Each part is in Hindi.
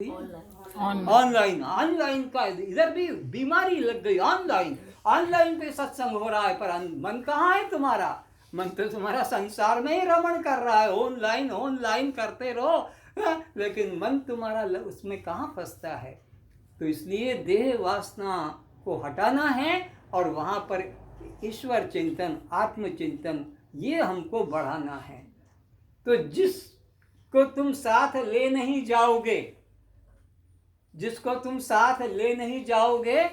ऑनलाइन ऑनलाइन का इधर भी बीमारी लग गई। ऑनलाइन ऑनलाइन पे सत्संग हो रहा है, पर मन कहाँ है तुम्हारा? मन तो तुम्हारा संसार में ही रमण कर रहा है। ऑनलाइन ऑनलाइन करते रहो, लेकिन मन तुम्हारा उसमें कहाँ फंसता है? तो इसलिए देह वासना को हटाना है और वहाँ पर ईश्वर चिंतन, आत्मचिंतन, ये हमको बढ़ाना है। तो जिसको तुम साथ ले नहीं जाओगे, जिसको तुम साथ ले नहीं जाओगे,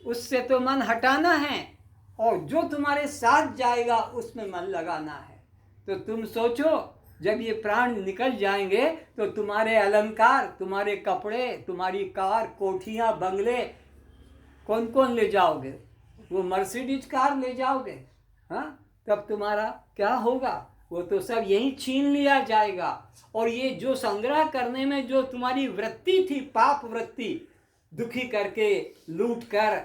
उससे तो मन हटाना है, और जो तुम्हारे साथ जाएगा उसमें मन लगाना है। तो तुम सोचो, जब ये प्राण निकल जाएंगे तो तुम्हारे अलंकार, तुम्हारे कपड़े, तुम्हारी कार, कोठियाँ, बंगले कौन कौन ले जाओगे? वो मर्सिडीज कार ले जाओगे? हाँ, तब तुम्हारा क्या होगा? वो तो सब यहीं छीन लिया जाएगा। और ये जो संग्रह करने में जो तुम्हारी वृत्ति थी, पाप वृत्ति, दुखी करके, लूट कर,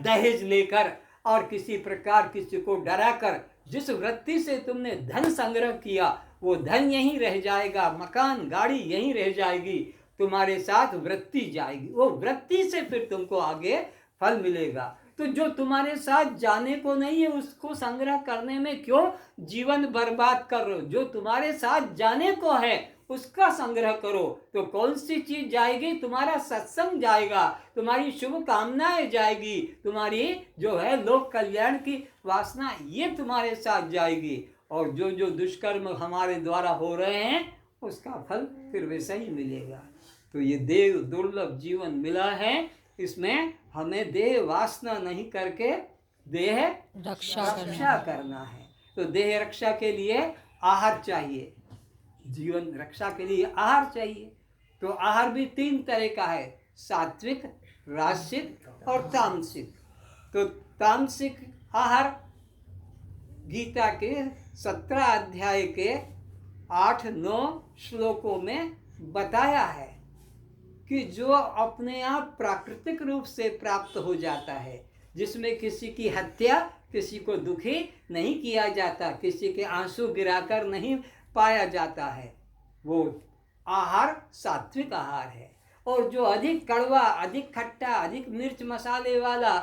दहेज लेकर और किसी प्रकार किसी को डरा कर, जिस वृत्ति से तुमने धन संग्रह किया, वो धन यहीं रह जाएगा, मकान गाड़ी यहीं रह जाएगी, तुम्हारे साथ वृत्ति जाएगी। वो वृत्ति से फिर तुमको आगे फल मिलेगा। तो जो तुम्हारे साथ जाने को नहीं है, उसको संग्रह करने में क्यों जीवन बर्बाद कर रहे हो? जो तुम्हारे साथ जाने को है उसका संग्रह करो। तो कौन सी चीज जाएगी? तुम्हारा सत्संग जाएगा, तुम्हारी शुभ कामनाएं जाएगी, तुम्हारी जो है लोक कल्याण की वासना, ये तुम्हारे साथ जाएगी। और जो जो दुष्कर्म हमारे द्वारा हो रहे हैं उसका फल फिर वैसा ही मिलेगा। तो ये देव दुर्लभ जीवन मिला है, इसमें हमें देह वासना नहीं करके देह रक्षा करना है। तो देह रक्षा के लिए आहार चाहिए, जीवन रक्षा के लिए आहार चाहिए। तो आहार भी 3 तरह का है, सात्विक, राजसिक और तामसिक। तो तामसिक आहार गीता के 17 अध्याय के 8-9 श्लोकों में बताया है कि जो अपने आप प्राकृतिक रूप से प्राप्त हो जाता है, जिसमें किसी की हत्या, किसी को दुखी नहीं किया जाता, किसी के आंसू गिराकर नहीं पाया जाता है, वो आहार सात्विक आहार है। और जो अधिक कड़वा, अधिक खट्टा, अधिक मिर्च मसाले वाला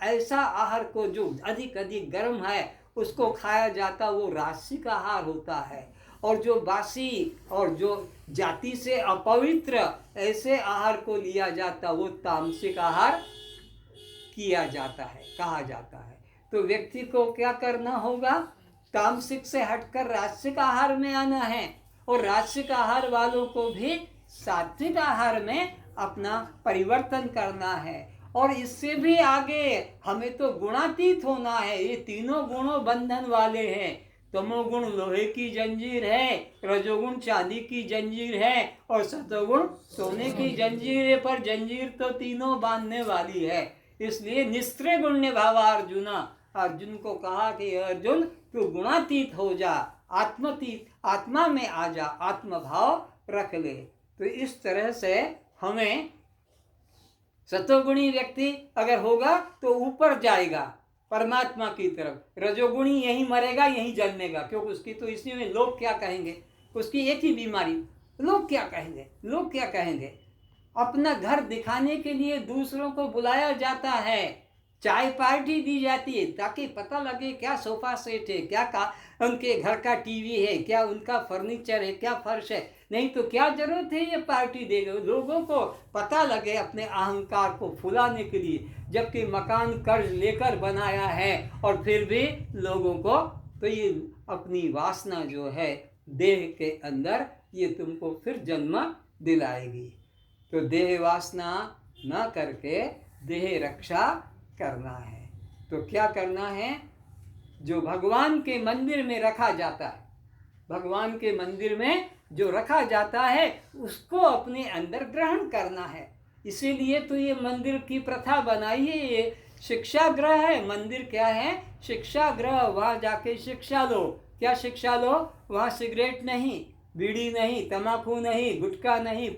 ऐसा आहार को जो अधिक अधिक गर्म है उसको खाया जाता, वो राजसिक आहार होता है। और जो बासी और जो जाति से अपवित्र ऐसे आहार को लिया जाता, वो तामसिक आहार किया जाता है, कहा जाता है। तो व्यक्ति को क्या करना होगा? तामसिक से हटकर राजसिक आहार में आना है, और राजसिक आहार वालों को भी सात्विक आहार में अपना परिवर्तन करना है। और इससे भी आगे हमें तो गुणातीत होना है। ये तीनों गुणों बंधन वाले हैं। तमोगुण लोहे की जंजीर है, रजोगुण चांदी की जंजीर है, और सतोगुण सोने की जंजीर है। पर जंजीर तो तीनों बांधने वाली है। इसलिए निस्त्रे गुण निभावा अर्जुना, अर्जुन को कहा कि अर्जुन तू गुणातीत हो जा, आत्मतीत, आत्मा में आ जा, आत्मभाव रख ले। तो इस तरह से हमें सतोगुणी व्यक्ति अगर होगा तो ऊपर जाएगा परमात्मा की तरफ, रजोगुणी यहीं मरेगा, यहीं जलनेगा। क्योंकि उसकी तो इसी में लोग क्या कहेंगे, उसकी एक ही बीमारी, लोग क्या कहेंगे, लोग क्या कहेंगे। अपना घर दिखाने के लिए दूसरों को बुलाया जाता है, चाय पार्टी दी जाती है ताकि पता लगे क्या सोफा सेट है, क्या का उनके घर का टीवी है, क्या उनका फर्नीचर है, क्या फर्श है। नहीं तो क्या जरूरत है ये पार्टी देगा, लोगों को पता लगे अपने अहंकार को फुलाने के लिए। जबकि मकान कर्ज लेकर बनाया है और फिर भी लोगों को, तो ये अपनी वासना जो है देह के अंदर, ये तुमको फिर जन्म दिलाएगी। तो देह वासना न करके देह रक्षा करना है। तो क्या करना है? जो भगवान के मंदिर में रखा जाता है, भगवान के मंदिर में जो रखा जाता है उसको अपने अंदर ग्रहण करना है। इसीलिए तो ये मंदिर की प्रथा बनाई है। ये शिक्षा ग्रह है। मंदिर क्या है? शिक्षा ग्रह। वहाँ जाके शिक्षा लो। क्या शिक्षा लो? वहाँ सिगरेट नहीं, बीड़ी नहीं, तम्बाकू नहीं, गुटखा नहीं,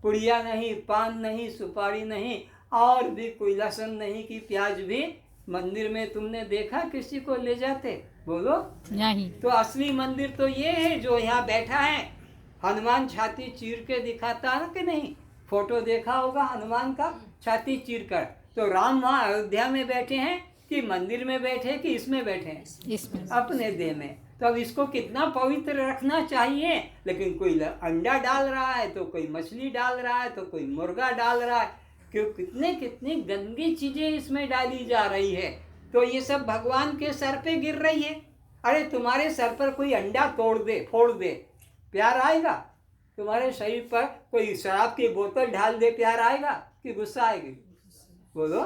पुड़िया नहीं, पान नहीं, सुपारी नहीं, और भी कोई लहसुन नहीं कि प्याज भी मंदिर में तुमने देखा किसी को ले जाते? बोलो नहीं। तो असली मंदिर तो ये है जो यहाँ बैठा है, हनुमान छाती चीर के दिखाता है कि नहीं? फोटो देखा होगा हनुमान का छाती चीर कर। तो राम वहाँ अयोध्या में बैठे हैं कि मंदिर में बैठे कि इसमें बैठे हैं? इसमें। अपने देह में। तो अब इसको कितना पवित्र रखना चाहिए, लेकिन कोई अंडा डाल रहा है, तो कोई मछली डाल रहा है, तो कोई मुर्गा डाल रहा है, क्यों कितने कितनी गंदी चीजें इसमें डाली जा रही है। तो ये सब भगवान के सर पे गिर रही है। अरे तुम्हारे सर पर कोई अंडा तोड़ दे, फोड़ दे, प्यार आएगा? तुम्हारे शरीर पर कोई शराब की बोतल ढाल दे, प्यार आएगा कि गुस्सा आएगी? बोलो।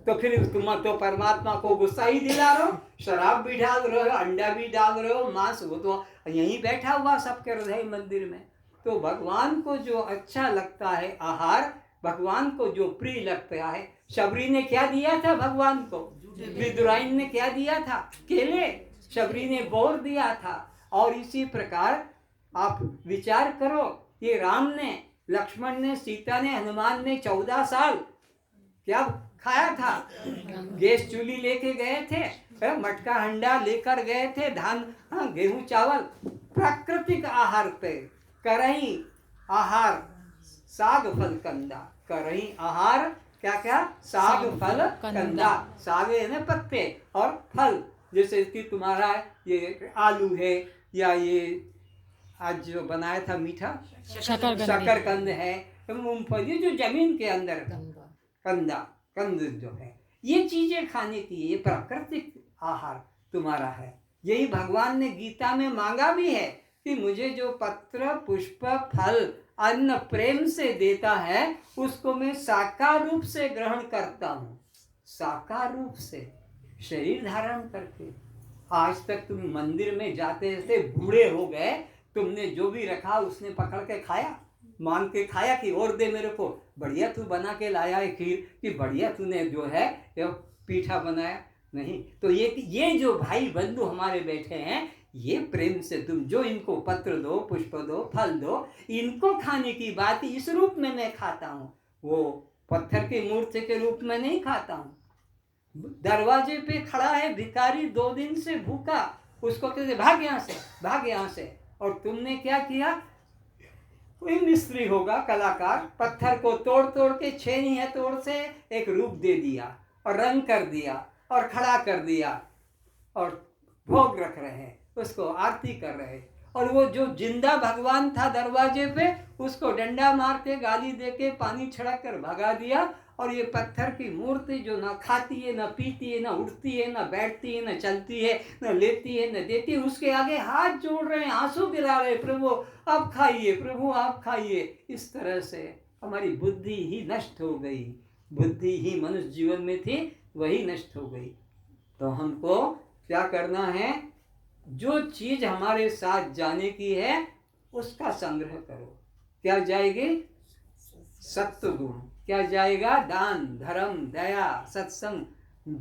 तो फिर तुम तो परमात्मा को गुस्सा ही दिला रहे हो, शराब भी डाल रहे हो, अंडा भी डाल रहे हो, मांस, वो तो यहीं बैठा हुआ सबके हृदय मंदिर में। तो भगवान को जो अच्छा लगता है आहार, भगवान को जो प्रिय लगता है, शबरी ने क्या दिया था भगवान को? विदुराइन ने क्या दिया था? केले। शबरी ने बोर दिया था। और इसी प्रकार आप विचार करो, ये राम ने, लक्ष्मण ने, सीता ने, हनुमान ने 14 साल क्या खाया था? गैस चूल्ही लेके गए थे, मटका हंडा लेकर गए थे, धान, गेहूं चावल, प्राकृतिक आहार पे, करही आहार, साग फल कंदा। करही आहार क्या क्या? साग फल कंदा। साग है ना पत्ते, और फल जैसे कि तुम्हारा ये आलू है, या ये आज जो बनाया था मीठा शकरकंद है, मूंगफली, जो जमीन के अंदर कंद जो है, ये चीजें खाने की, ये प्राकृतिक आहार तुम्हारा है। यही भगवान ने गीता में मांगा भी है कि मुझे जो पत्र पुष्प फल अन्न प्रेम से देता है, उसको मैं साकार रूप से ग्रहण करता हूँ। साकार रूप से शरीर धारण करके। आज तक तुम मंदिर में जाते जाते बूढ़े हो गए, तुमने जो भी रखा उसने पकड़ के खाया, मांग के खाया कि और दे मेरे को, बढ़िया तू बना के लाया है खीर, कि बढ़िया तूने जो है ये पीठा बनाया? नहीं। तो ये जो भाई बंधु हमारे बैठे हैं, ये प्रेम से तुम जो इनको पत्र दो, पुष्प दो, फल दो, इनको खाने की बात इस रूप में मैं खाता हूँ। वो पत्थर की मूर्ति के रूप में नहीं खाता हूँ। दरवाजे पे खड़ा है भिखारी, 2 दिन से भूखा, उसको कहते भाग यहाँ से, भाग यहाँ से। और तुमने क्या किया? कोई मिस्त्री होगा, कलाकार, पत्थर को तोड़ तोड़ के 6 ही हथौड़ से एक रूप दे दिया, और रंग कर दिया, और खड़ा कर दिया, और भोग रख रहे हैं, उसको आरती कर रहे हैं। और वो जो जिंदा भगवान था दरवाजे पे, उसको डंडा मार के, गाली दे के, पानी छिड़क कर भगा दिया। और ये पत्थर की मूर्ति जो ना खाती है, ना पीती है, ना उठती है, ना बैठती है, ना चलती है, ना लेती है, ना देती है, उसके आगे हाथ जोड़ रहे हैं, आंसू गिरा रहे, प्रभु आप खाइए, प्रभु आप खाइए। इस तरह से हमारी बुद्धि ही नष्ट हो गई। बुद्धि ही मनुष्य जीवन में थी, वही नष्ट हो गई। तो हमको क्या करना है? जो चीज हमारे साथ जाने की है, उसका संग्रह करो। क्या जाएगी? सत्व गुण। क्या जाएगा? दान, धर्म, दया, सत्संग,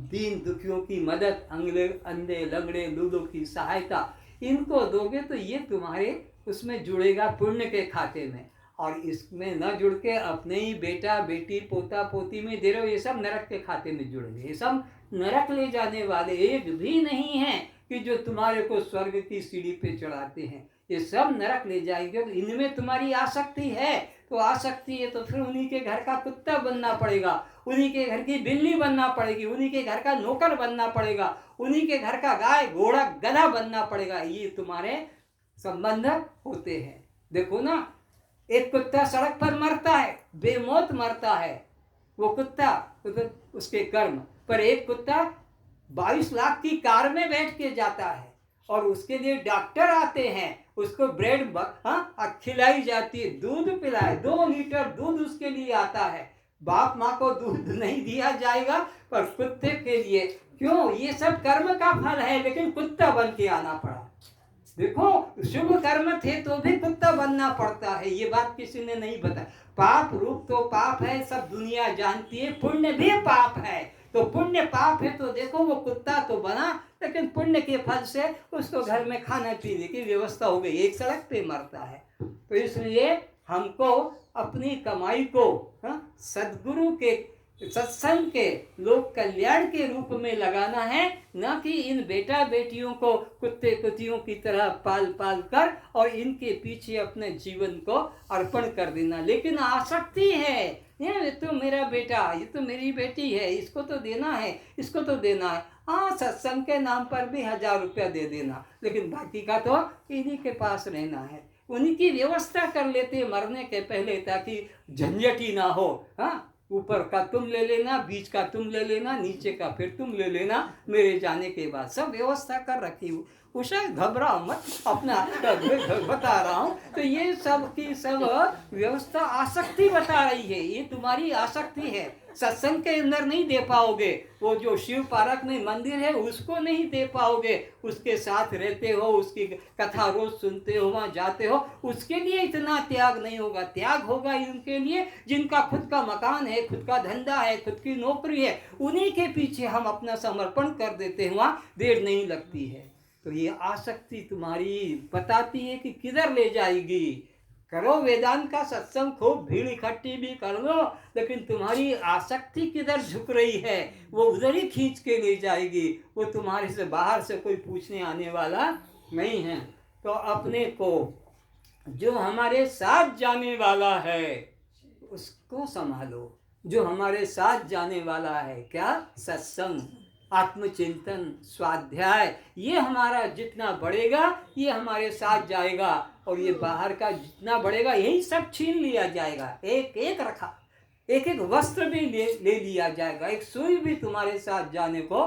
दीन दुखियों की मदद, अंधे लंगड़े लूलों की सहायता। इनको दोगे तो ये तुम्हारे उसमें जुड़ेगा, पुण्य के खाते में। और इसमें न जुड़ के अपने ही बेटा बेटी पोता पोती में दे रहे हो, ये सब नरक के खाते में जुड़ेंगे। ये सब नरक ले जाने वाले एक भी नहीं है कि जो तुम्हारे को स्वर्ग की सीढ़ी पे चढ़ाते हैं। ये सब नरक ले जाएंगे। तो इनमें तुम्हारी आसक्ति है, तो आसक्ति है तो फिर उन्हीं के घर का कुत्ता बनना पड़ेगा, उन्हीं के घर की बिल्ली बनना पड़ेगी, उन्हीं के घर का नौकर बनना पड़ेगा, उन्हीं के घर का गाय घोड़ा गधा बनना पड़ेगा। ये तुम्हारे संबंध होते हैं। देखो ना, एक कुत्ता सड़क पर मरता है, बेमौत मरता है वो कुत्ता, तो उसके कर्म पर। एक कुत्ता 22 लाख की कार में बैठ के जाता है, और उसके लिए डॉक्टर आते हैं, उसको ब्रेड खिलाई जाती है, दूध पिलाए, 2 लीटर दूध उसके लिए आता है। बाप माँ को दूध नहीं दिया जाएगा, पर कुत्ते के लिए क्यों? ये सब कर्म का फल है, लेकिन कुत्ता बन के आना पड़ा। देखो, शुभ कर्म थे तो भी कुत्ता बनना पड़ता है। ये बात किसी ने नहीं बताया। पाप रूप तो पाप है, सब दुनिया जानती है। पुण्य भी पाप है, तो पुण्य पाप है तो देखो वो कुत्ता तो बना, लेकिन पुण्य के फल से उसको घर में खाना पीने की व्यवस्था हो गई, एक सड़क पे मरता है। तो इसलिए हमको अपनी कमाई को सद्गुरु के सत्संग के लोक कल्याण के रूप में लगाना है, न कि इन बेटा बेटियों को कुत्ते कुतियों की तरह पाल पाल कर और इनके पीछे अपने जीवन को अर्पण कर देना। लेकिन आसक्ति है, ये तो मेरा बेटा, ये तो मेरी बेटी है, इसको तो देना है, इसको तो देना है। हाँ, सत्संग के नाम पर भी 1000 रुपया दे देना, लेकिन बाकी का तो इन्हीं के पास रहना है। उन्हीं की व्यवस्था कर लेते मरने के पहले, ताकि झंझट ही ना हो। हाँ, ऊपर का तुम ले लेना, बीच का तुम ले लेना, नीचे का फिर तुम ले लेना, मेरे जाने के बाद सब व्यवस्था कर रखी हूँ। उसे घबराओ मत, अपना बता रहा हूँ। तो ये सब की सब व्यवस्था आसक्ति बता रही है, ये तुम्हारी आसक्ति है। सत्संग के अंदर नहीं दे पाओगे, वो जो शिव पार्क में मंदिर है उसको नहीं दे पाओगे, उसके साथ रहते हो, उसकी कथा रोज सुनते हो, वहाँ जाते हो, उसके लिए इतना त्याग नहीं होगा। त्याग होगा उनके लिए जिनका खुद का मकान है, खुद का धंधा है, खुद की नौकरी है, उन्हीं के पीछे हम अपना समर्पण कर देते हैं, वहाँ देर नहीं लगती है। तो ये आसक्ति तुम्हारी बताती है कि किधर ले जाएगी। करो वेदांत का सत्संग, खूब भीड़ इकट्ठी भी कर लो, लेकिन तुम्हारी आसक्ति किधर झुक रही है, वो उधर ही खींच के ले जाएगी। वो तुम्हारे से बाहर से कोई पूछने आने वाला नहीं है। तो अपने को जो हमारे साथ जाने वाला है उसको संभालो। जो हमारे साथ जाने वाला है क्या? सत्संग, आत्मचिंतन, स्वाध्याय, ये हमारा जितना बढ़ेगा ये हमारे साथ जाएगा, और ये बाहर का जितना बढ़ेगा यही सब छीन लिया जाएगा। एक एक रखा, एक एक वस्त्र भी ले लिया जाएगा। एक सुई भी तुम्हारे साथ जाने को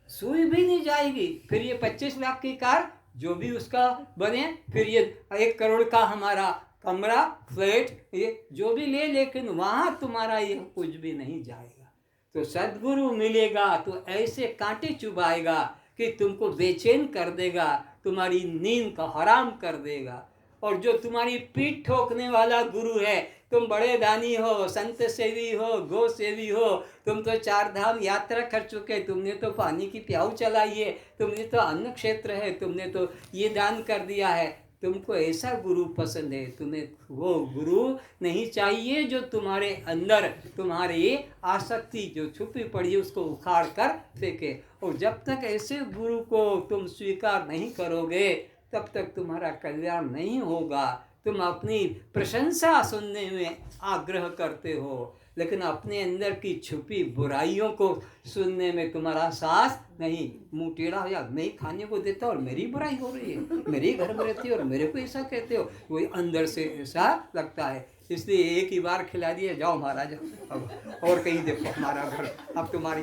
सुई भी नहीं जाएगी। फिर ये 25 लाख की कार जो भी उसका बने, फिर ये 1 करोड़ का हमारा कमरा, फ्लैट, ये जो भी ले, लेकिन वहाँ तुम्हारा ये कुछ भी नहीं जाएगा। तो सद्गुरु मिलेगा तो ऐसे कांटे चुभाएगा कि तुमको बेचैन कर देगा, तुम्हारी नींद का हराम कर देगा। और जो तुम्हारी पीठ ठोकने वाला गुरु है, तुम बड़े दानी हो, संत सेवी हो, गो सेवी हो, तुम तो 4 धाम यात्रा कर चुके, तुमने तो पानी की प्याऊ चलाई है, तुमने तो अन्न क्षेत्र है, तुमने तो ये दान कर दिया है, तुमको ऐसा गुरु पसंद है। तुम्हें वो गुरु नहीं चाहिए जो तुम्हारे अंदर तुम्हारी आसक्ति जो छुपी पड़ी है उसको उखाड़ कर फेंके। और जब तक ऐसे गुरु को तुम स्वीकार नहीं करोगे तब तक तुम्हारा कल्याण नहीं होगा। तुम अपनी प्रशंसा सुनने में आग्रह करते हो, लेकिन अपने अंदर की छुपी बुराइयों को सुनने में तुम्हारा साहस नहीं। मुंह टेढ़ा हो जा, मैं खाने को देता और मेरी बुराई हो रही है, मेरे घर में रहती हो और मेरे को ऐसा कहते हो, वही अंदर से ऐसा लगता है। इसलिए एक ही बार खिला दिया, जाओ महाराज अब और कहीं देखो हमारा घर, अब तुम्हारी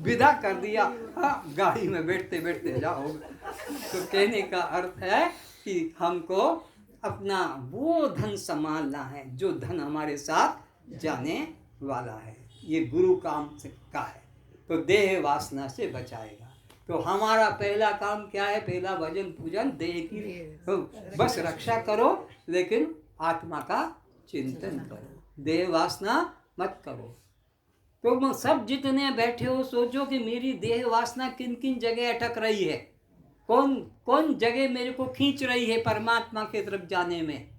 विदा कर दिया, हाँ गाड़ी में बैठते बैठते जाओ। तो कहने का अर्थ है कि हमको अपना वो धन संभालना है जो धन हमारे साथ जाने वाला है। ये गुरु काम से का है, तो देह वासना से बचाएगा। तो हमारा पहला काम क्या है? पहला भजन पूजन, देह की तो बस रक्षा करो, लेकिन आत्मा का चिंतन करो, देह वासना मत करो। तो सब जितने बैठे हो सोचो कि मेरी देह वासना किन किन जगह अटक रही है, कौन कौन जगह मेरे को खींच रही है परमात्मा की तरफ जाने में।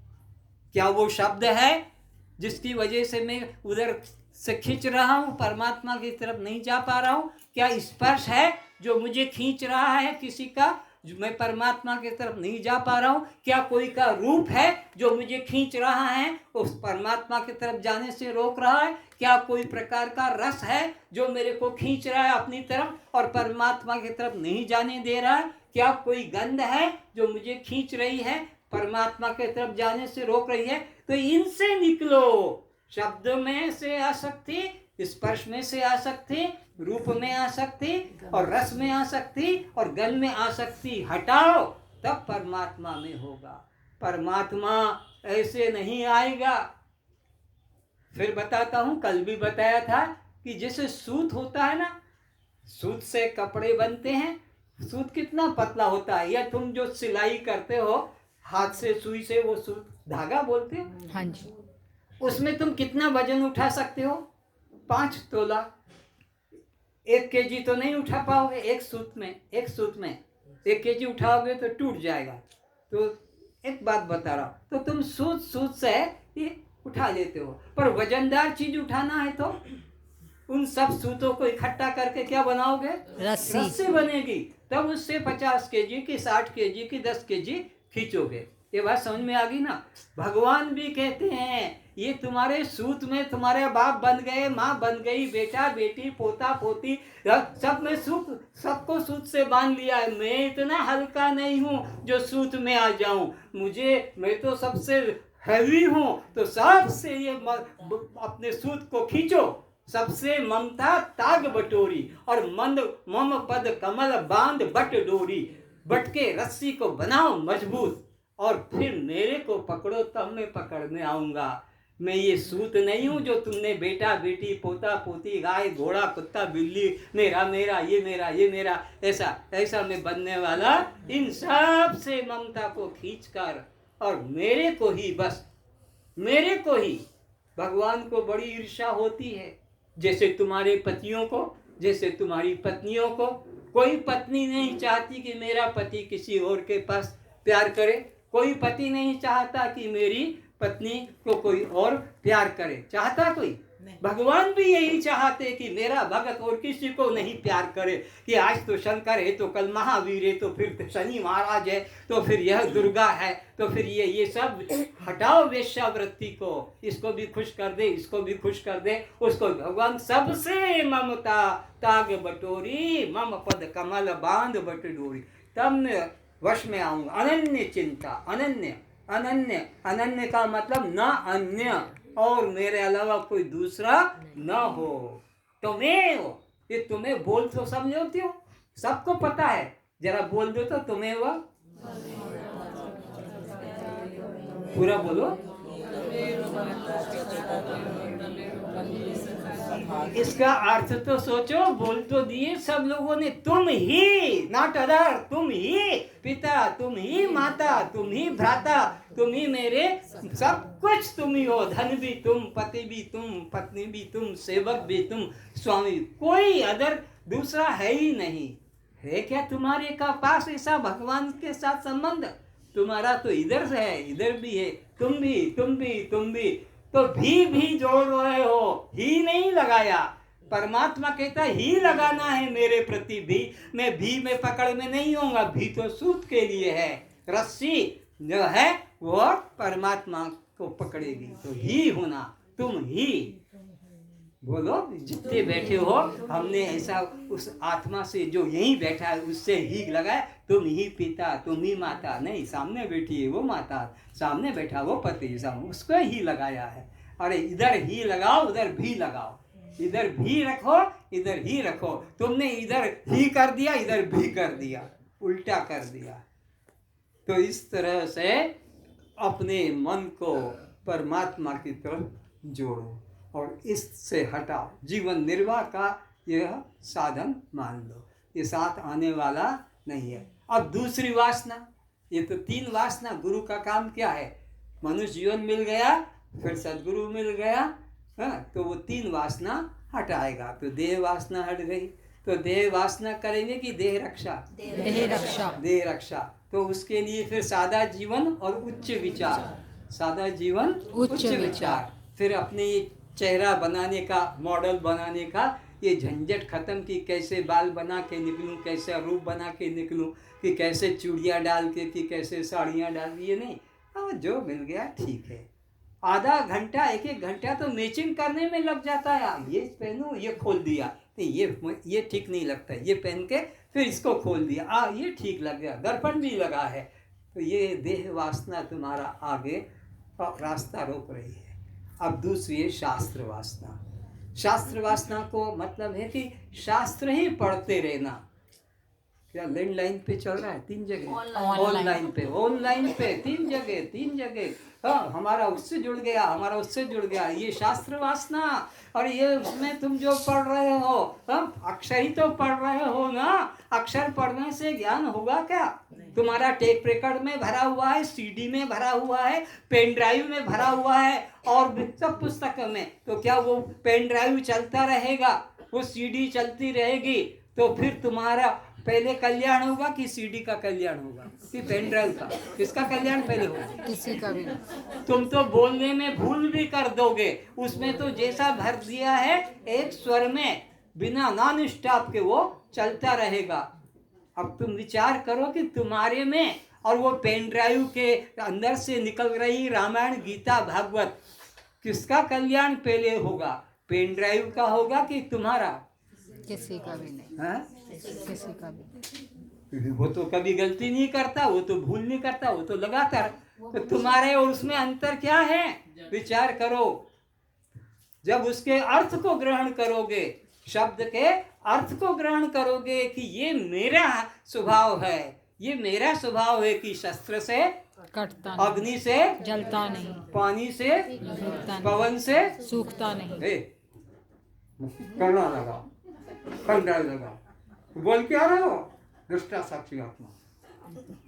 क्या वो शब्द है जिसकी वजह से मैं उधर से खींच रहा हूँ, परमात्मा की तरफ नहीं जा पा रहा हूँ? क्या स्पर्श है जो मुझे खींच रहा है किसी का, जो मैं परमात्मा की तरफ नहीं जा पा रहा हूँ? क्या कोई का रूप है जो मुझे खींच रहा है, उस परमात्मा की तरफ जाने से रोक रहा है? क्या कोई प्रकार का रस है जो मेरे को खींच रहा है अपनी तरफ और परमात्मा की तरफ नहीं जाने दे रहा है? क्या कोई गंध है जो मुझे खींच रही है, परमात्मा की तरफ जाने से रोक रही है? तो इनसे निकलो। शब्द में से आसक्ति, स्पर्श में से आसक्ति, रूप में आसक्ति और रस में आसक्ति और गंध में आसक्ति हटाओ, तब परमात्मा में होगा। परमात्मा ऐसे नहीं आएगा। फिर बताता हूँ, कल भी बताया था कि जैसे सूत होता है ना, सूत से कपड़े बनते हैं, सूत कितना पतला होता है, या तुम जो सिलाई करते हो हाथ से सुई से, वो सूत धागा बोलते हो, हाँ जी, उसमें तुम कितना वजन उठा सकते हो? 5 तोला। 1 केजी तो नहीं उठा पाओगे एक सूत में। 1 केजी उठाओगे तो टूट जाएगा। तो एक बात बता रहा हूँ, तो तुम सूत से ये उठा लेते हो, पर वजनदार चीज उठाना है तो उन सब सूतों को इकट्ठा करके क्या बनाओगे? रस्सी बनेगी। तब उससे 50 केजी की, 60 केजी की, 10 केजी खींचोगे। ये बात समझ में आ गई ना? भगवान भी कहते हैं ये तुम्हारे सूत में तुम्हारे बाप बन गए, माँ बन गई, बेटा बेटी, पोता पोती, सब में सूत, सबको सूत से बांध लिया है। मैं इतना हल्का नहीं हूँ जो सूत में आ जाऊं। मैं तो सबसे हैवी हूँ। तो सबसे ये अपने सूत को खींचो, सबसे ममता ताग बटोरी, और मंद मम पद कमल बांध बट डोरी। बट के रस्सी को बनाओ मजबूत, और फिर मेरे को पकड़ो, तब मैं पकड़ने आऊंगा। मैं ये सूत नहीं हूं जो तुमने बेटा बेटी, पोता पोती, गाय घोड़ा, कुत्ता बिल्ली, मेरा मेरा, ये मेरा, ये मेरा, ऐसा मैं बनने वाला। इन सब से ममता को खींचकर और मेरे को ही, बस मेरे को ही। भगवान को बड़ी ईर्ष्या होती है, जैसे तुम्हारे पतियों को, जैसे तुम्हारी पत्नियों को। कोई पत्नी नहीं चाहती कि मेरा पति किसी और के पास प्यार करे। कोई पति नहीं चाहता कि मेरी पत्नी को कोई और प्यार करे। चाहता कोई? भगवान भी यही चाहते कि मेरा भगत और किसी को नहीं प्यार करे, कि आज तो शंकर है तो कल महावीर है, तो फिर शनि महाराज है, तो फिर यह दुर्गा है, तो फिर ये सब हटाओ वेश्यावृत्ति को। इसको भी खुश कर दे, इसको भी खुश कर दे, उसको। भगवान सबसे ममता ताग बटोरी, मम पद कमल बांध बट डोरी, तब मैं वश में आऊंगा। अनन्य चिंता, अनन्य अनन्य अनन्य का मतलब न अन्य, और मेरे अलावा कोई दूसरा न हो। तो मैं हो, ये तुम्हें बोल तो समझोती हो, सबको पता है, जरा बोल दो तो तुम्हें वो पूरा बोलो। इसका अर्थ तो सोचो, बोल तो दिए सब लोगों ने। तुम ही, नॉट अदर, तुम ही पिता, तुम ही माता, तुम ही भ्राता, तुम ही मेरे सब कुछ तुम ही हो। धन भी तुम, पति भी तुम, पत्नी भी तुम, सेवक भी तुम, स्वामी। कोई अदर दूसरा है ही नहीं। है क्या तुम्हारे का पास ऐसा भगवान के साथ संबंध? तुम्हारा तो इधर से है, इधर भी है, तुम भी, तुम भी, तुम भी। तो भी जोड़ रहे हो, ही नहीं लगाया। परमात्मा कहता ही लगाना है मेरे प्रति भी। मैं भी में पकड़ में नहीं होऊंगा, भी तो सूत के लिए है। रस्सी जो है वो परमात्मा को पकड़ेगी। तो ही होना, तुम ही बोलो। जितने बैठे हो, हमने ऐसा उस आत्मा से जो यहीं बैठा है उससे ही लगाया। तुम ही पिता, तुम ही माता, नहीं सामने बैठी है वो माता, सामने बैठा वो पति, उसको ही लगाया है। अरे इधर ही लगाओ, उधर भी लगाओ, इधर भी रखो, इधर ही रखो। तुमने इधर ही कर दिया, इधर भी कर दिया, उल्टा कर दिया। तो इस तरह से अपने मन को परमात्मा की तरफ जोड़ो और इससे हटाओ। जीवन निर्वाह का यह साधन मान लो, ये साथ आने वाला नहीं है। अब दूसरी वासना, ये तो 3 वासना। गुरु का काम क्या है? मनुष्य जीवन मिल गया, फिर सदगुरु मिल गया, तो वो 3 वासना हटाएगा। तो देह वासना हट गई, तो देह वासना करेंगे कि देह रक्षा? देह रक्षा, देह रक्षा। तो उसके लिए फिर सादा जीवन और उच्च विचार, सादा जीवन उच्च विचार। फिर अपने ये चेहरा बनाने का, मॉडल बनाने का ये झंझट खत्म, कि कैसे बाल बना के निकलूं, कैसे रूप बना के निकलूं, कि कैसे चूड़ियाँ डाल के, कि कैसे साड़ियाँ डाल, ये नहीं। हाँ, जो मिल गया ठीक है। आधा घंटा, 1-1 घंटा तो मैचिंग करने में लग जाता है। ये पहनूं, ये खोल दिया, नहीं ये ठीक नहीं लगता, ये पहन के फिर इसको खोल दिया, ये ठीक लग गया, दर्पण भी लगा है। तो ये देह वासना तुम्हारा आगे रास्ता रोक रही है। अब दूसरी है शास्त्र वासना। शास्त्र वासना को मतलब है कि शास्त्र ही पढ़ते रहना। क्या लैंडलाइन पे चल रहा है? 3 जगह ऑनलाइन पे 3 जगह। हाँ, हमारा उससे जुड़ गया, हमारा उससे जुड़ गया, ये शास्त्र वासना। और ये उसमें तुम जो पढ़ रहे हो, अक्षर ही तो पढ़ रहे हो ना। अक्षर पढ़ने से ज्ञान होगा क्या? तुम्हारा टेप रिकॉर्ड में भरा हुआ है, सीडी में भरा हुआ है, पेन ड्राइव में भरा हुआ है, और सब पुस्तक में। तो क्या वो पेन ड्राइव चलता रहेगा, वो सीडी चलती रहेगी? तो फिर तुम्हारा पहले कल्याण होगा कि सीडी का कल्याण होगा कि पेन ड्राइव का? किसका कल्याण पहले होगा? किसी का भी नहीं। तुम तो बोलने में भूल भी कर दोगे, उसमें तो जैसा भर दिया है एक स्वर में बिना नॉन स्टॉप के वो चलता रहेगा। अब तुम विचार करो कि तुम्हारे में और वो पेन ड्राइव के अंदर से निकल रही रामायण गीता भागवत, किसका कल्याण पहले होगा? पेन ड्राइव का होगा कि तुम्हारा? किसी का भी नहीं। हाँ? किसी का भी नहीं। वो तो कभी गलती नहीं करता, वो तो भूल नहीं करता, वो तो लगातार। तो तुम्हारे और उसमें अंतर क्या है? विचार करो। जब उसके अर्थ को ग्रहण करोगे, शब्द के अर्थ को ग्रहण करोगे कि ये मेरा स्वभाव है, ये मेरा स्वभाव है कि शस्त्र से कटता नहीं, अग्नि से जलता नहीं, पानी से सूखता नहीं, पवन से सूखता नहीं। करना लगा, कंडा लगा, बोल क्या रहे हो? दुष्टा साक्षी आत्मा।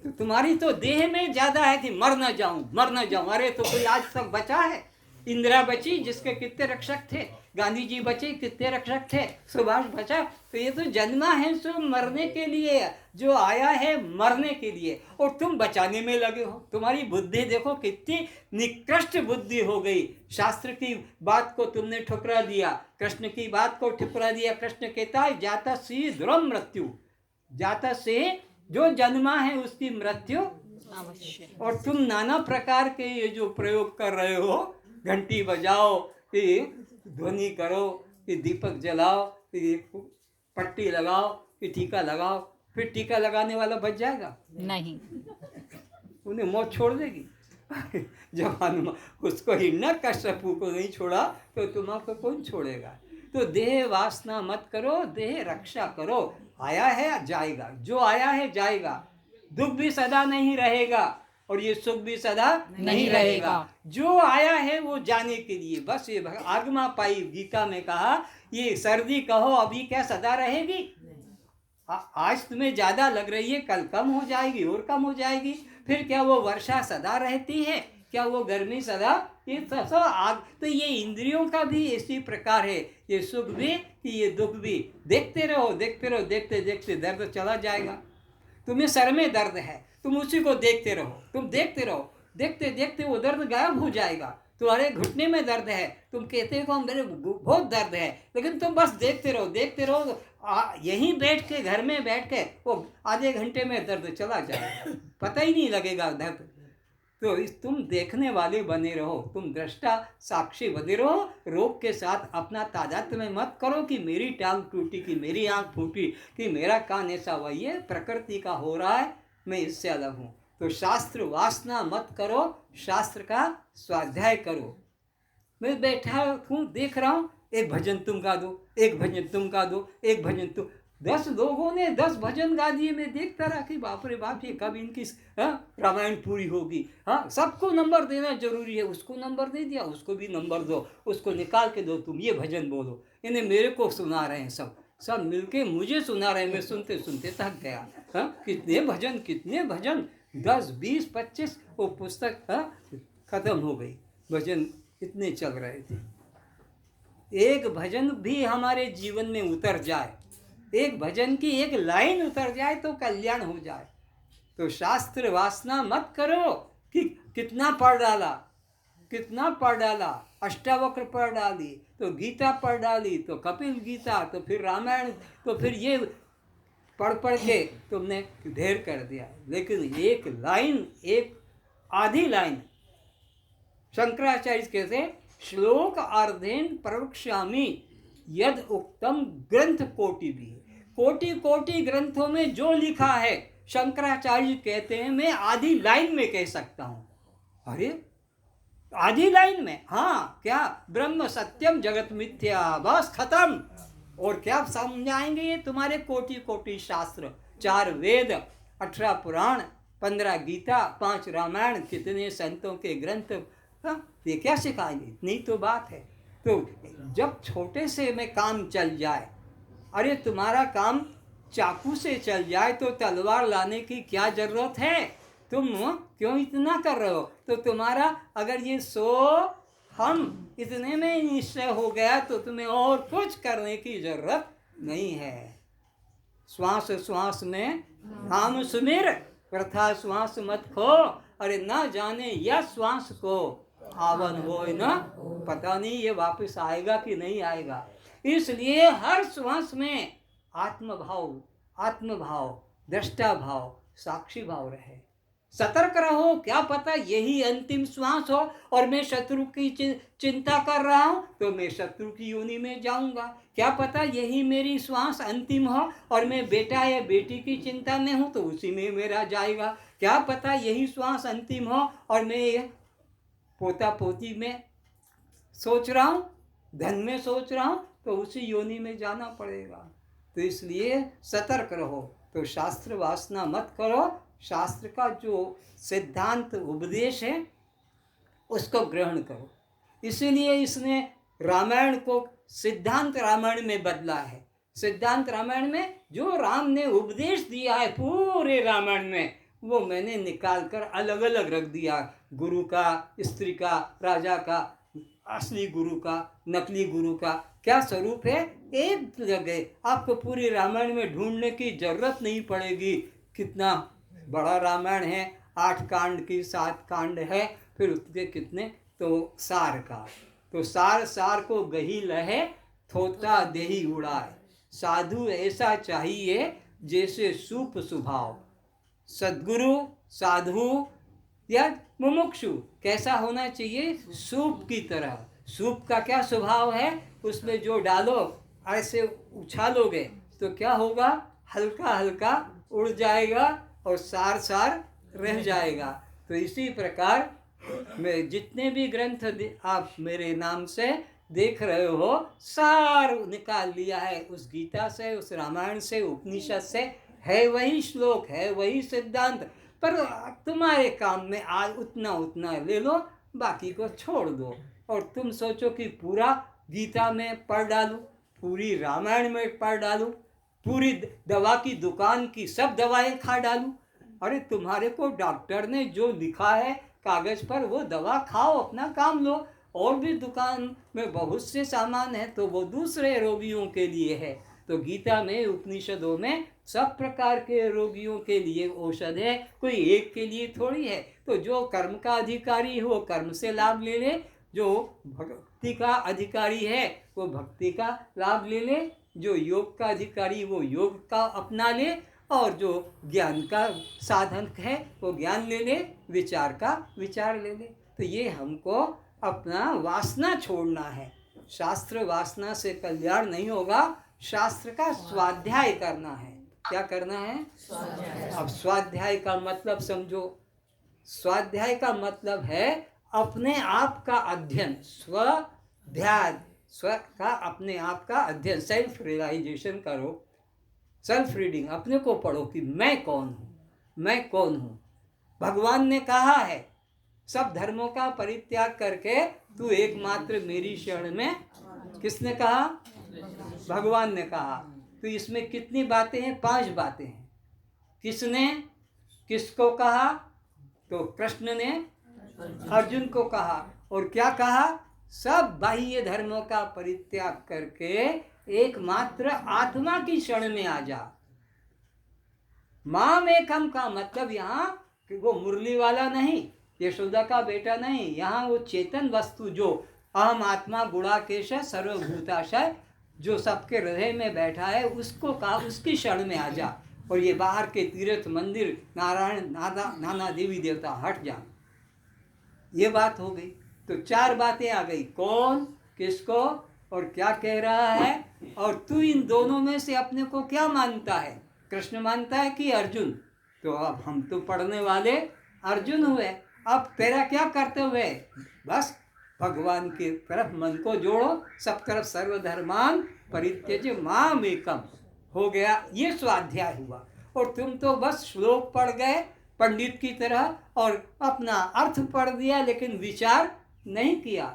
तो तुम्हारी तो देह में ज्यादा है कि मर न जाऊं, मर न जाऊं। अरे तो कोई आज तक बचा है? इंदिरा बची, जिसके कितने रक्षक थे, गांधी जी बचे, कितने रक्षक थे, सुभाष बचा। तो ये तो जन्मा है सो मरने के लिए, जो आया है मरने के लिए, और तुम बचाने में लगे हो। तुम्हारी बुद्धि देखो कितनी निकृष्ट बुद्धि हो गई। शास्त्र की बात को तुमने ठुकरा दिया, कृष्ण की बात को ठुकरा दिया। कृष्ण कहता है जाता सी ध्रुव मृत्यु, जाता से जो जन्मा है उसकी मृत्यु अवश्य। और तुम नाना प्रकार के ये जो प्रयोग कर रहे हो, घंटी बजाओ, कि ध्वनि करो, कि दीपक जलाओ, कि पट्टी लगाओ, कि टीका लगाओ, फिर टीका लगाने वाला बच जाएगा? नहीं। उन्हें मौत छोड़ देगी। जब हनुमान उसको हिरण्यकश्यपु को नहीं छोड़ा तो तुम्हारा कौन छोड़ेगा? तो देह वासना मत करो, देह रक्षा करो। आया है जाएगा, जो आया है जाएगा। दुख भी सदा नहीं रहेगा और ये सुख भी सदा नहीं रहेगा। जो आया है वो जाने के लिए, बस ये आगमा पाई। गीता में कहा ये सर्दी कहो अभी क्या सदा रहेगी? आज तुम्हें ज्यादा लग रही है, कल कम हो जाएगी और कम हो जाएगी। फिर क्या वो वर्षा सदा रहती है? क्या वो गर्मी सदा? ये सब आग। तो ये इंद्रियों का भी इसी प्रकार है, ये सुख भी कि ये दुख भी। देखते रहो, देखते रहो, देखते देखते दर्द चला जाएगा। तुम्हें सर में दर्द है, तुम उसी को देखते रहो, तुम देखते रहो, देखते देखते वो दर्द गायब हो जाएगा। तुम्हारे घुटने में दर्द है, तुम कहते हो मेरे बहुत दर्द है, लेकिन तुम बस देखते रहो, देखते रहो। यहीं बैठ के, घर में बैठ के, वो आधे घंटे में दर्द चला जाएगा, पता ही नहीं लगेगा दर्द। तो तुम देखने वाले बने रहो, तुम दृष्टा साक्षी बने रहो। रोग के साथ अपना तादात्म्य में मत करो कि मेरी टांग टूटी, कि मेरी आंख फूटी, कि मेरा कान ऐसा हुआ। ये प्रकृति का हो रहा है, मैं इससे अलग हूँ। तो शास्त्र वासना मत करो, शास्त्र का स्वाध्याय करो। मैं बैठा हूँ, देख रहा हूँ, एक भजन तुम गा दो, एक भजन तुम गा दो, एक भजन तुम। 10 लोगों ने 10 भजन गा दिए। मैं देखता रहा कि बाप रे बाप, ये कब इनकी रामायण पूरी होगी। हाँ, सबको नंबर देना जरूरी है। उसको नंबर दे दिया, उसको भी नंबर दो, उसको निकाल के दो, तुम ये भजन बोलो। इन्हें मेरे को सुना रहे हैं, सब मिलके मुझे सुना रहे हैं। मैं सुनते सुनते थक गया। हाँ, कितने भजन, कितने भजन, 10, 20, 25। वो पुस्तक खत्म हो गई, भजन इतने चल रहे थे। एक भजन भी हमारे जीवन में उतर जाए, एक भजन की एक लाइन उतर जाए तो कल्याण हो जाए। तो शास्त्र वासना मत करो कि कितना पढ़ डाला, कितना पढ़ डाला, अष्टावक्र पढ़ डाली, तो गीता पढ़ डाली, तो कपिल गीता, तो फिर रामायण, तो फिर ये पढ़ के तुमने ढेर कर दिया। लेकिन एक लाइन, एक आधी लाइन, शंकराचार्य कहते श्लोक अर्धेन प्रवक्ष्यामि यद उक्तम ग्रंथ कोटि भी। कोटि कोटि ग्रंथों में जो लिखा है, शंकराचार्य कहते हैं मैं आधी लाइन में कह सकता हूँ। अरे आधी लाइन में? हाँ, क्या ब्रह्म सत्यम जगत मिथ्या, बस खत्म। और क्या समझाएंगे ये तुम्हारे कोटि कोटि शास्त्र, 4 वेद, 18 पुराण, 15 गीता, 5 रामायण, कितने संतों के ग्रंथ। ये क्या सिखाएंगे? इतनी तो बात है। तो जब छोटे से में काम चल जाए, अरे तुम्हारा काम चाकू से चल जाए तो तलवार लाने की क्या जरूरत है? तुम क्यों इतना कर रहे हो? तो तुम्हारा अगर ये हम इतने में निश्चय हो गया तो तुम्हें और कुछ करने की जरूरत नहीं है। श्वास श्वास में नाम सुमिर, प्रथा श्वास मत खो, अरे ना जाने यह श्वास को आवन हो ना, पता नहीं ये वापस आएगा कि नहीं आएगा। इसलिए हर श्वास में आत्मभाव, आत्मभाव, दृष्टा भाव, साक्षी भाव रहे। सतर्क रहो, क्या पता यही अंतिम श्वास हो और मैं शत्रु की चिंता कर रहा हूँ तो मैं शत्रु की योनि में जाऊंगा। क्या पता यही मेरी श्वास अंतिम हो और मैं बेटा या बेटी की चिंता में हूँ तो उसी में मेरा जाएगा। क्या पता यही श्वास अंतिम हो और मैं पोता पोती में सोच रहा हूँ, धन में सोच रहा हूँ तो उसी योनि में जाना पड़ेगा। तो इसलिए सतर्क रहो। तो शास्त्र वासना मत करो, शास्त्र का जो सिद्धांत उपदेश है उसको ग्रहण करो। इसीलिए इसने रामायण को सिद्धांत रामायण में बदला है। सिद्धांत रामायण में जो राम ने उपदेश दिया है पूरे रामायण में, वो मैंने निकाल कर अलग अलग रख दिया। गुरु का, स्त्री का, राजा का, असली गुरु का, नकली गुरु का क्या स्वरूप है, एक जगह आपको पूरी रामायण में ढूंढने की जरूरत नहीं पड़ेगी। कितना बड़ा रामायण है, 8 कांड की 7 कांड है, फिर उसके कितने तो सार का। तो सार सार को गही लहे, थोता देही उड़ाए। साधु ऐसा चाहिए जैसे सूप सुभाव। सद्गुरु, साधु या मुमुक्षु कैसा होना चाहिए, सूप की तरह। सूप का क्या स्वभाव है, उसमें जो डालो ऐसे उछालोगे तो क्या होगा, हल्का हल्का उड़ जाएगा और सार सार रह जाएगा। तो इसी प्रकार मैं जितने भी ग्रंथ आप मेरे नाम से देख रहे हो, सार निकाल लिया है उस गीता से, उस रामायण से, उपनिषद से। है वही श्लोक, है वही सिद्धांत, पर तुम्हारे काम में आज उतना उतना ले लो, बाकी को छोड़ दो। और तुम सोचो कि पूरा गीता में पढ़ डालूं, पूरी रामायण में पढ़ डालूं, पूरी दवा की दुकान की सब दवाएं खा डालूं। अरे तुम्हारे को डॉक्टर ने जो लिखा है कागज पर वो दवा खाओ, अपना काम लो। और भी दुकान में बहुत से सामान है तो वो दूसरे रोगियों के लिए है। तो गीता में, उपनिषदों में सब प्रकार के रोगियों के लिए औषध है, कोई एक के लिए थोड़ी है। तो जो कर्म का अधिकारी है वो कर्म से लाभ ले ले, जो भक्ति का अधिकारी है वो भक्ति का लाभ ले ले, जो योग का अधिकारी वो योग का अपना ले, और जो ज्ञान का साधन है वो ज्ञान ले ले, विचार का विचार ले ले। तो ये हमको अपना वासना छोड़ना है। शास्त्र वासना से कल्याण नहीं होगा, शास्त्र का स्वाध्याय करना है। क्या करना है? अब स्वाध्याय का मतलब समझो। स्वाध्याय का मतलब है अपने आप का अध्ययन, स्वाध्याय, स्व का अपने आप का अध्ययन, सेल्फ रियलाइजेशन करो, सेल्फ रीडिंग, अपने को पढ़ो कि मैं कौन हूँ, मैं कौन हूँ। भगवान ने कहा है सब धर्मों का परित्याग करके तू एकमात्र मेरी शरण में। किसने कहा? भगवान ने कहा। तो इसमें कितनी बातें हैं? 5 बातें हैं। किसने किसको कहा? तो कृष्ण ने अर्जुन को कहा। और क्या कहा? सब बाह्य धर्मों का परित्याग करके एकमात्र आत्मा की शरण में आ जा। माम एकम का मतलब यहाँ वो मुरली वाला नहीं, यशोदा का बेटा नहीं, यहाँ वो चेतन वस्तु जो अहम आत्मा गुणाकेश सर्वभूताशय जो सबके हृदय में बैठा है, उसको कहा उसकी शरण में आ जा। और ये बाहर के तीर्थ मंदिर, नारायण नाना देवी देवता हट जा। ये बात हो गई। तो 4 बातें आ गई, कौन, किसको और क्या कह रहा है। और तू इन दोनों में से अपने को क्या मानता है? कृष्ण मानता है कि अर्जुन? तो अब हम तो पढ़ने वाले अर्जुन हुए। अब तेरा क्या कर्तव्य है? बस भगवान के तरफ मन को जोड़ो, सब तरफ सर्वधर्मान परित्यज्य माम एकम हो गया। ये स्वाध्याय हुआ। और तुम तो बस श्लोक पढ़ गए पंडित की तरह और अपना अर्थ पढ़ दिया, लेकिन विचार नहीं किया।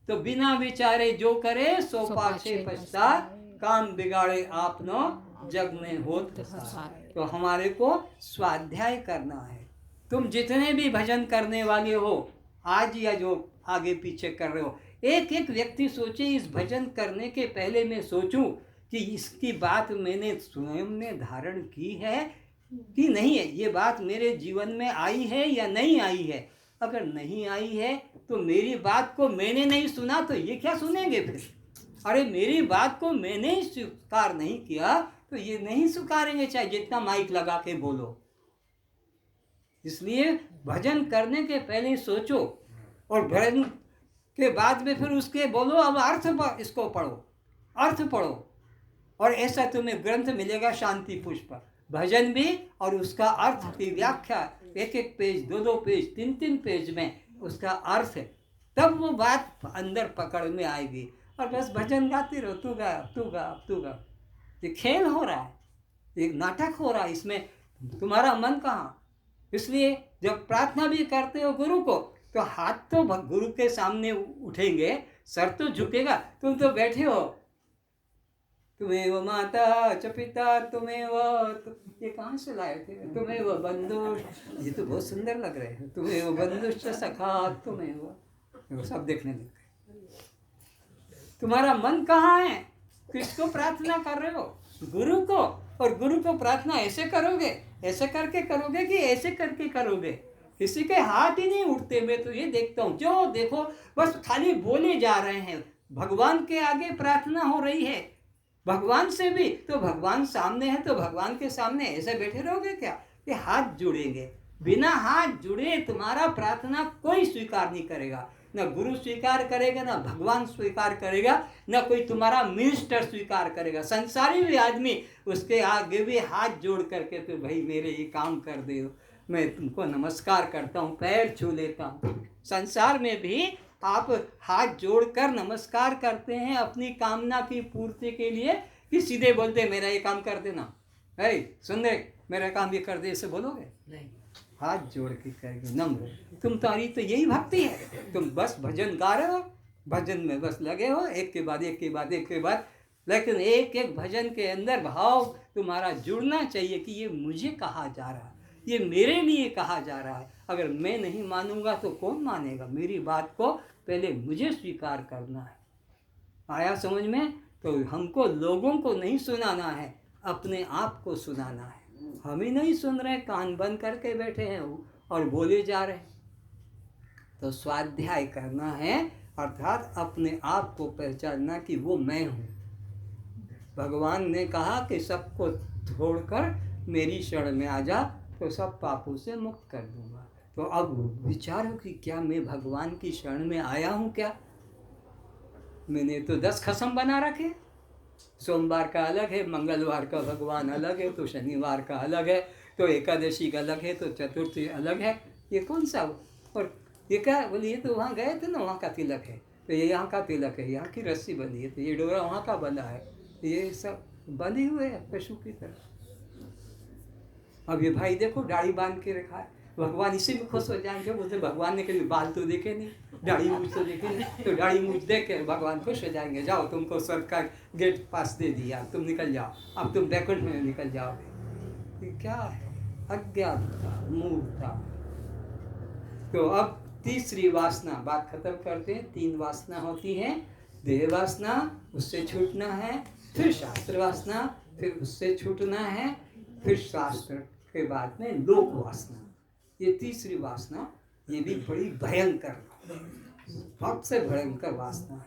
तो बिना विचारे जो करे सो पाछे पछताए, काम बिगाड़े आपनो जग में होत प्रसार। तो हमारे को स्वाध्याय करना है। तुम जितने भी भजन करने वाले हो आज या जो आगे पीछे कर रहे हो, एक एक व्यक्ति सोचे इस भजन करने के पहले मैं सोचूं कि इसकी बात मैंने स्वयं ने धारण की है कि नहीं है, ये बात मेरे जीवन में आई है या नहीं आई है। अगर नहीं आई है तो मेरी बात को मैंने नहीं सुना तो ये क्या सुनेंगे फिर? अरे मेरी बात को मैंने ही स्वीकार नहीं किया तो ये नहीं स्वीकारेंगे, चाहे जितना माइक लगा के बोलो। इसलिए भजन करने के पहले सोचो और भजन के बाद में फिर उसके बोलो, अब अर्थ इसको पढ़ो, अर्थ पढ़ो, और ऐसा तुम्हें ग्रंथ मिलेगा शांति पुष्प, भजन भी और उसका अर्थ की व्याख्या, एक एक पेज, दो दो पेज, तीन तीन पेज में उसका अर्थ है, तब वो बात अंदर पकड़ में आएगी। और बस भजन गाती रहो, तू गा तू गा तू गा। ये खेल हो रहा है, एक नाटक हो रहा है, इसमें तुम्हारा मन कहाँ? इसलिए जब प्रार्थना भी करते हो गुरु को तो हाथ तो गुरु के सामने उठेंगे, सर तो झुकेगा, तुम तो बैठे हो, तुम्हें वो माता च पिता, तुम्हें वो ये कहाँ से लाए थे, तुम्हें वो बंधु, ये तो बहुत सुंदर लग रहे हैं, तुम्हें वो बंधु सखा, तुम्हें वो सब देखने लग गए। तुम्हारा मन कहाँ है? किसको प्रार्थना कर रहे हो? गुरु को। और गुरु को प्रार्थना ऐसे करोगे, ऐसे करके करोगे कि ऐसे करके करोगे? किसी के हाथ ही नहीं उठते। मैं तो ये देखता हूँ, जो देखो बस खाली बोले जा रहे हैं। भगवान के आगे प्रार्थना हो रही है, भगवान से भी, तो भगवान सामने है, तो भगवान के सामने ऐसे बैठे रहोगे क्या? ये हाथ जुड़ेंगे, बिना हाथ जुड़े तुम्हारा प्रार्थना कोई स्वीकार नहीं करेगा। न गुरु स्वीकार करेगा, न भगवान स्वीकार करेगा, न कोई तुम्हारा मिनिस्टर स्वीकार करेगा। संसारी भी आदमी उसके आगे भी हाथ जोड़ करके, तो भाई मेरे ये काम कर दे, मैं तुमको नमस्कार करता हूँ, पैर छू लेता हूँ। संसार में भी आप हाथ जोड़कर नमस्कार करते हैं अपनी कामना की पूर्ति के लिए, कि सीधे बोलते मेरा ये काम कर देना, है सुन दे मेरा काम ये कर दे, ऐसे बोलोगे? नहीं, हाथ जोड़ के करेंगे नम्र। तुम्हारी तो यही भक्ति है, तुम बस भजन गा रहे हो, भजन में बस लगे हो, एक के बाद एक के बाद एक के बाद, लेकिन एक एक भजन के अंदर भाव तुम्हारा जुड़ना चाहिए कि ये मुझे कहा जा रहा है, ये मेरे लिए कहा जा रहा है। अगर मैं नहीं मानूंगा तो कौन मानेगा? मेरी बात को पहले मुझे स्वीकार करना है। आया समझ में? तो हमको लोगों को नहीं सुनाना है, अपने आप को सुनाना है। हम ही नहीं सुन रहे, कान बंद करके बैठे हैं और बोले जा रहे हैं। तो स्वाध्याय करना है, अर्थात अपने आप को पहचानना कि वो मैं हूँ। भगवान ने कहा कि सबको छोड़कर मेरी शरण में आ जा तो सब पापों से मुक्त कर दूंगा। तो अब विचारो कि क्या मैं भगवान की शरण में आया हूँ? क्या मैंने तो 10 खसम बना रखे, सोमवार का अलग है, मंगलवार का भगवान अलग है, तो शनिवार का अलग है, तो एकादशी का अलग है, तो चतुर्थी अलग है। ये कौन सा? और ये क्या बोले, ये तो वहाँ गए थे ना, वहाँ का तिलक है, तो ये यहाँ का तिलक है, यहाँ की रस्सी बंधी है, तो ये डोरा वहाँ का बंधा है, ये सब बंधे हुए हैं पशु की तरह। अब ये भाई देखो दाढ़ी बांध के रखा है, भगवान इसी में खुश हो जाएंगे। बोलते भगवान ने कभी बाल तो देखे नहीं, दाढ़ी मूछ तो देखे नहीं, तो दाढ़ी मूछ देख के भगवान खुश हो जाएंगे। जाओ तुमको स्वर्ग का गेट पास दे दिया, तुम निकल जाओ, अब तुम बैकुंठ में निकल जाओगे। ये क्या है? अज्ञानता, मूर्खता। तो अब तीसरी वासना, बात खत्म करते हैं। 3 वासना होती है, देह वासना, उससे छूटना है, फिर शास्त्र वासना, फिर उससे छूटना है, फिर शास्त्र के बाद में लोक वासना। ये तीसरी वासना, ये भी बड़ी भयंकर, सबसे भयंकर वासना है।